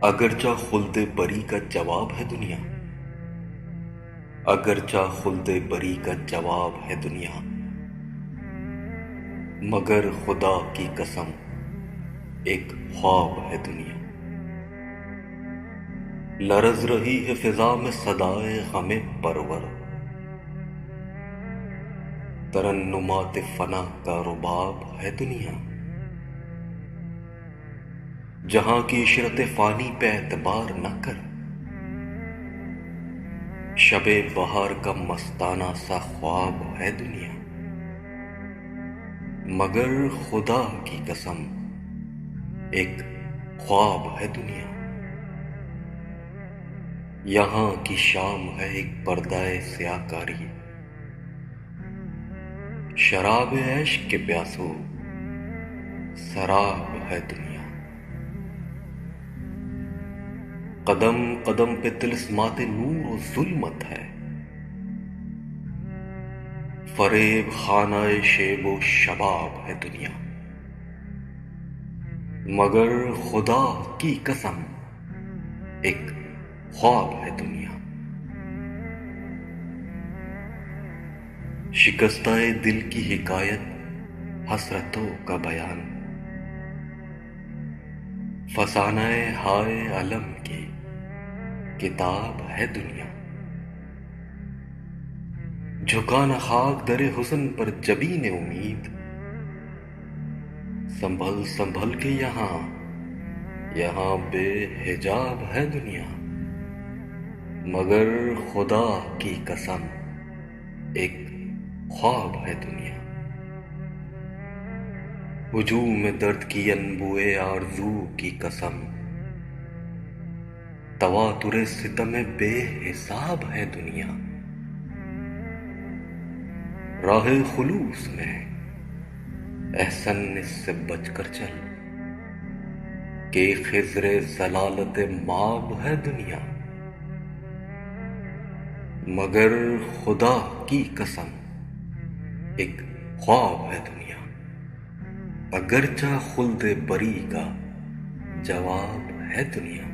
اگرچہ خلد بری کا جواب ہے دنیا، اگرچہ خلد بری کا جواب ہے دنیا، مگر خدا کی قسم ایک خواب ہے دنیا۔ لرز رہی ہے فضا میں صدائے غم پرور، ترنمات فنا کا رباب ہے دنیا۔ جہاں کی عشرت فانی پہ اعتبار نہ کر، شب بہار کا مستانہ سا خواب ہے دنیا، مگر خدا کی قسم ایک خواب ہے دنیا۔ یہاں کی شام ہے ایک پردہ سیاہ کاری، شراب عشق کے پیاسو سراب ہے دنیا۔ قدم قدم پہ طلسمات نور و ظلمت ہے، فریب خانہ شیب و شباب ہے دنیا، مگر خدا کی قسم ایک خواب ہے دنیا۔ شکستہ دل کی حکایت حسرتوں کا بیان، فسانہ ہائے علم کی کتاب ہے دنیا۔ جھکانا خاک در حسن پر جبین امید، سنبھل سنبھل کے یہاں بے حجاب ہے دنیا، مگر خدا کی قسم ایک خواب ہے دنیا۔ ہجوم درد کی انبوئے آرزو کی قسم، تواتر ستم بے حساب ہے دنیا۔ راہ خلوص میں احسن اس سے بچ کر چل، کہ خضر ضلالت مآب ہے دنیا، مگر خدا کی قسم ایک خواب ہے دنیا۔ اگرچہ خلد بری کا جواب ہے دنیا۔